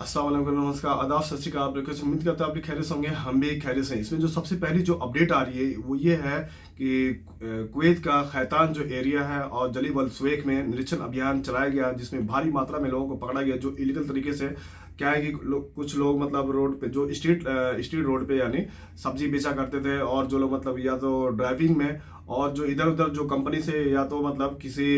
अस्सलाम वालेकुम, नमस्कार, आदाब, सत श्री अकाल। आप लोग उम्मीद करते हैं आप भी खैरियत से होंगे, हम भी खैरियत से हैं। इसमें जो सबसे पहली जो अपडेट आ रही है वो ये है कि कुवैत का खैतान जो एरिया है और जलीब अल सुवैक में निरीक्षण अभियान चलाया गया, जिसमें भारी मात्रा में लोगों को पकड़ा गया जो इलीगल तरीके से क्या है कि कुछ लोग मतलब रोड पे जो स्ट्रीट रोड पे यानी सब्जी बेचा करते थे, और जो लोग मतलब या तो ड्राइविंग में और जो इधर उधर जो कंपनी से या तो मतलब किसी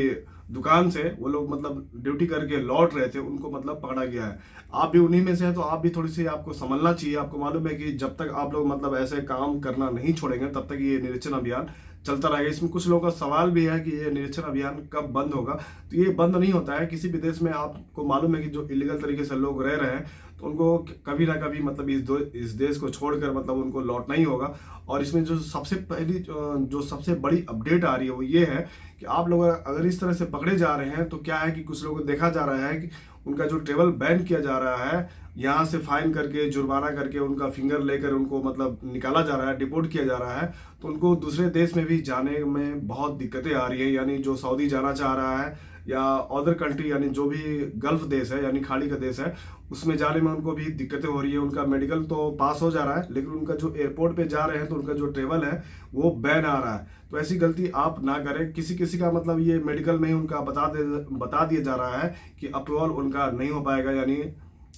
दुकान से वो लोग मतलब ड्यूटी करके लौट रहे थे, उनको मतलब पकड़ा गया है। आप भी उन्हीं में से हैं तो आप भी थोड़ी सी आपको संभलना चाहिए। आपको मालूम है कि जब तक आप लोग मतलब ऐसे काम करना नहीं छोड़ेंगे तब तक ये निरीक्षण अभियान चलता रहेगा। इसमें कुछ लोगों का सवाल भी है कि ये निरीक्षण अभियान कब बंद होगा। तो ये बंद नहीं होता है किसी भी देश में। आपको मालूम है कि जो इलीगल तरीके से लोग रह रहे हैं तो उनको कभी ना कभी मतलब इस देश को छोड़कर मतलब उनको लौटना ही होगा। और इसमें जो सबसे पहली जो सबसे बड़ी अपडेट आ रही है वो ये है कि आप लोग अगर इस तरह से पकड़े जा रहे हैं तो क्या है कि कुछ लोगों को देखा जा रहा है कि उनका जो ट्रेवल बैन किया जा रहा है, यहाँ से फाइन करके जुर्माना करके उनका फिंगर लेकर उनको मतलब निकाला जा रहा है, डिपोर्ट किया जा रहा है। तो उनको दूसरे देश में भी जाने में बहुत दिक्कतें आ रही है। यानी जो सऊदी जाना चाह रहा है या अदर कंट्री यानी जो भी गल्फ देश है यानी खाड़ी का देश है, उसमें जाने में उनको भी दिक्कतें हो रही है। उनका मेडिकल तो पास हो जा रहा है लेकिन उनका जो एयरपोर्ट पे जा रहे हैं तो उनका जो ट्रेवल है वो बैन आ रहा है। तो ऐसी गलती आप ना करें। किसी किसी का मतलब ये मेडिकल में ही उनका बता दिया जा रहा है कि अप्रूवल उनका नहीं हो पाएगा, यानी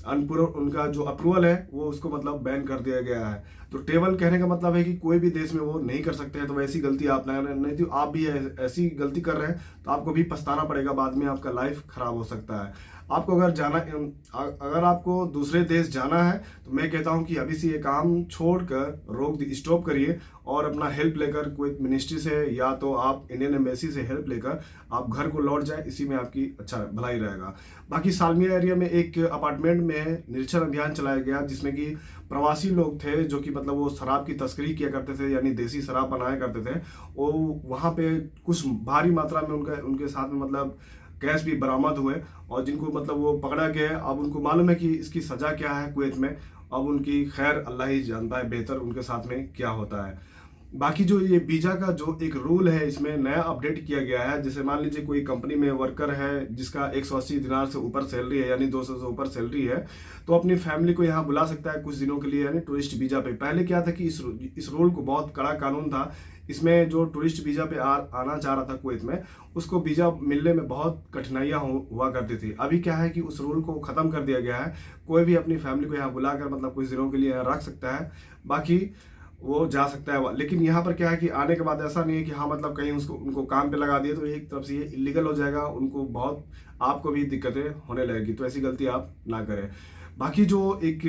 अनप्रूव उनका जो अप्रूवल है वो उसको मतलब बैन कर दिया गया है। तो ट्रेवल कहने का मतलब है कि कोई भी देश में वो नहीं कर सकते हैं। तो वैसी गलती आप ना करें, नहीं तो आप भी ऐसी गलती कर रहे हैं तो आपको भी पछताना पड़ेगा, बाद में आपका लाइफ खराब हो सकता है। आपको अगर आपको दूसरे देश जाना है तो मैं कहता हूं कि अभी से ये काम छोड़कर स्टॉप करिए और अपना हेल्प लेकर कोई मिनिस्ट्री से या तो आप इंडियन एम्बेसी से हेल्प लेकर आप घर को लौट जाए। इसी में आपकी अच्छा भलाई रहेगा। बाकी सालमिया एरिया में एक अपार्टमेंट में निरीक्षण अभियान चलाया गया जिसमें कि प्रवासी लोग थे जो कि मतलब वो शराब की तस्करी किया करते थे, यानी देसी शराब बनाया करते थे। वो वहाँ पे कुछ भारी मात्रा में उनके साथ में मतलब कैश भी बरामद हुए और जिनको मतलब वो पकड़ा गया है। अब उनको मालूम है कि इसकी सजा क्या है कुवैत में। अब उनकी खैर अल्लाह ही जानता है बेहतर उनके साथ में क्या होता है। बाकी जो ये वीजा का जो एक रूल है इसमें नया अपडेट किया गया है। जैसे मान लीजिए कोई कंपनी में वर्कर है जिसका 180 दिनार से ऊपर सैलरी है यानी 200 से ऊपर सैलरी है, तो अपनी फैमिली को यहाँ बुला सकता है कुछ दिनों के लिए, यानी टूरिस्ट वीजा पे। पहले क्या था कि इस रूल को बहुत कड़ा कानून था। इसमें जो टूरिस्ट वीजा पे आना चाह रहा था कुवैत में, उसको वीजा मिलने में बहुत कठिनाइयां हुआ करती थी। अभी क्या है कि उस रूल को खत्म कर दिया गया है। कोई भी अपनी फैमिली को यहाँ बुलाकर मतलब कुछ दिनों के लिए यहाँ रख सकता है, बाकी वो जा सकता है। लेकिन यहाँ पर क्या है कि आने के बाद ऐसा नहीं है कि हाँ मतलब कहीं उनको काम पे लगा दिए तो एक तरफ से ये इलीगल हो जाएगा, उनको बहुत आपको भी दिक्कतें होने लगेगी। तो ऐसी गलती आप ना करें। बाकी जो एक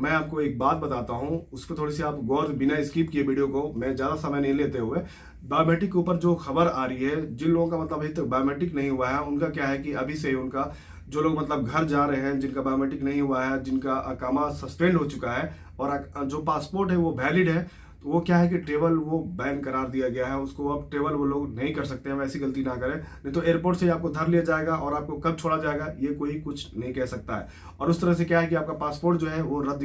मैं आपको एक बात बताता हूँ उसको थोड़ी सी आप गौर बिना स्किप किए वीडियो को, मैं ज़्यादा समय नहीं लेते हुए, बायोमेट्रिक के ऊपर जो खबर आ रही है, जिन लोगों का मतलब अभी तक बायोमेट्रिक नहीं हुआ है उनका क्या है कि अभी से उनका जो लोग मतलब घर जा रहे हैं जिनका बायोमेट्रिक नहीं हुआ है, जिनका अकामा सस्पेंड हो चुका है और जो पासपोर्ट है वो वैलिड है, तो वो क्या है कि ट्रेवल वो बैन करार दिया गया है। उसको अब ट्रेवल वो लोग नहीं कर सकते हैं। वैसी गलती ना करें, नहीं तो एयरपोर्ट से आपको धर लिया जाएगा और आपको कब छोड़ा जाएगा ये कोई कुछ नहीं कह सकता है। और उस तरह से क्या है कि आपका पासपोर्ट जो है वो रद्द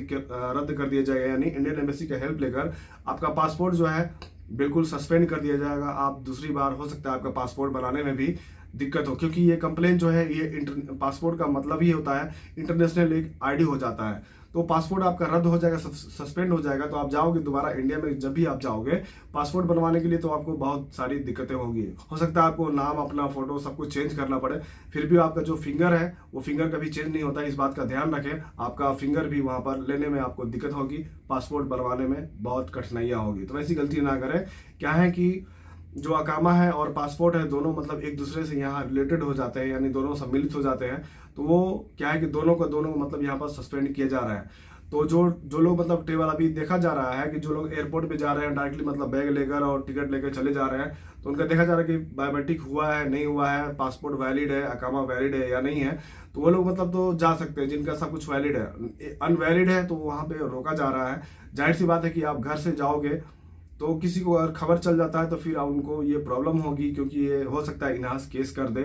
कर दिया जाएगा, यानी इंडियन एम्बेसी का हेल्प लेकर आपका पासपोर्ट जो है बिल्कुल सस्पेंड कर दिया जाएगा। आप दूसरी बार हो सकता है आपका पासपोर्ट बनाने में भी दिक्कत हो, क्योंकि ये कंप्लेन जो है ये पासपोर्ट का मतलब ही होता है इंटरनेशनल एक आईडी हो जाता है। तो पासपोर्ट आपका रद्द हो जाएगा, सस्पेंड हो जाएगा। तो आप जाओगे दोबारा इंडिया में, जब भी आप जाओगे पासपोर्ट बनवाने के लिए तो आपको बहुत सारी दिक्कतें होंगी। हो सकता है आपको नाम, अपना फोटो सब कुछ चेंज करना पड़े। फिर भी आपका जो फिंगर है वो फिंगर कभी चेंज नहीं होता है, इस बात का ध्यान रखें। आपका फिंगर भी वहां पर लेने में आपको दिक्कत होगी, पासपोर्ट बनवाने में बहुत कठिनाइयां होगी। तो ऐसी गलती ना करें। क्या है कि जो अकामा है और पासपोर्ट है दोनों मतलब एक दूसरे से यहाँ रिलेटेड हो जाते हैं, यानी दोनों सम्मिलित हो जाते हैं। तो वो क्या है कि दोनों का दोनों मतलब यहाँ पर सस्पेंड किया जा रहा है। तो जो लोग मतलब ट्रेवल अभी देखा जा रहा है कि जो लोग एयरपोर्ट पे जा रहे हैं डायरेक्टली मतलब बैग लेकर और टिकट लेकर चले जा रहे हैं, तो उनका देखा जा रहा है कि बायोमेट्रिक हुआ है नहीं हुआ है, पासपोर्ट वैलिड है, अकामा वैलिड है या नहीं है, तो वो लोग मतलब तो जा सकते हैं जिनका सब कुछ वैलिड है। अनवैलिड है तो वहाँ पे रोका जा रहा है। जाहिर सी बात है कि आप घर से जाओगे तो किसी को अगर खबर चल जाता है तो फिर उनको ये प्रॉब्लम होगी, क्योंकि ये हो सकता है इनहास केस कर दे।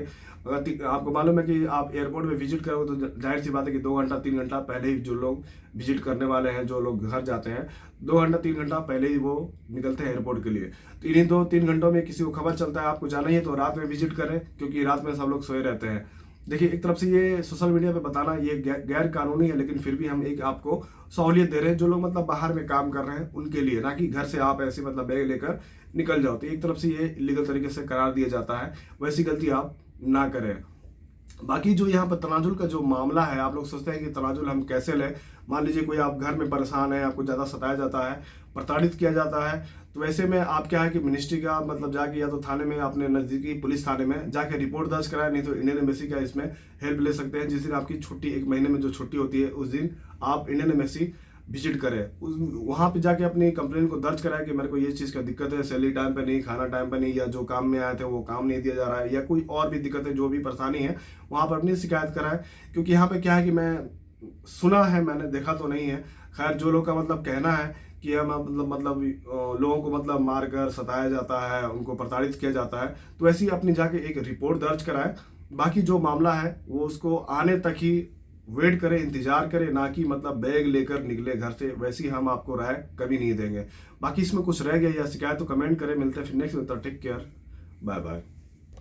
अगर आपको मालूम है कि आप एयरपोर्ट में विजिट करोगे तो जाहिर सी बात है कि 2 घंटा 3 घंटा पहले ही जो लोग विजिट करने वाले हैं, जो लोग घर जाते हैं, 2 घंटा 3 घंटा पहले ही वो निकलते हैं एयरपोर्ट के लिए। तो इन्हीं 2-3 घंटों में किसी को खबर चलता है आपको जाना ही है तो रात में विजिट करें, क्योंकि रात में सब लोग सोए रहते हैं। देखिए, एक तरफ से ये सोशल मीडिया पे बताना ये गैर कानूनी है, लेकिन फिर भी हम एक आपको सहूलियत दे रहे हैं जो लोग मतलब बाहर में काम कर रहे हैं उनके लिए, ना कि घर से आप ऐसे मतलब बैग लेकर निकल जाओ। तो एक तरफ से ये इलीगल तरीके से करार दिया जाता है, वैसी गलती आप ना करें। बाकी जो यहाँ पर तनाजुल का जो मामला है, आप लोग सोचते हैं कि तनाजुल हम कैसे लें। मान लीजिए कोई आप घर में परेशान है, आपको ज़्यादा सताया जाता है, प्रताड़ित किया जाता है, तो वैसे में आप क्या है कि मिनिस्ट्री का मतलब जाके या तो थाने में, अपने नज़दीकी पुलिस थाने में जाके रिपोर्ट दर्ज कराए, नहीं तो इंडियन एम्बेसी का इसमें हेल्प ले सकते हैं। जिस दिन आपकी छुट्टी, एक महीने में जो छुट्टी होती है, उस दिन आप इंडियन एम्बेसी विजिट करें, उस वहाँ पे जाके अपनी कंप्लेन को दर्ज कराएं कि मेरे को ये चीज़ का दिक्कत है, सैलरी टाइम पे नहीं, खाना टाइम पे नहीं, या जो काम में आए थे वो काम नहीं दिया जा रहा है, या कोई और भी दिक्कत है, जो भी परेशानी है वहाँ पर अपनी शिकायत कराएं। क्योंकि यहाँ पे क्या है कि मैं सुना है, मैंने देखा तो नहीं है, खैर जो लोग का मतलब कहना है कि हम मतलब लोगों को मतलब मारकर सताया जाता है, उनको प्रताड़ित किया जाता है, तो ऐसे ही अपनी जाके एक रिपोर्ट दर्ज कराएं। बाकी जो मामला है वो उसको आने तक ही वेट करें, इंतजार करें, ना कि मतलब बैग लेकर निकले घर से। वैसी हम आपको राय कभी नहीं देंगे। बाकी इसमें कुछ रह गया या शिकायत तो कमेंट करें। मिलते हैं फिर नेक्स्ट में, टेक केयर, बाय बाय।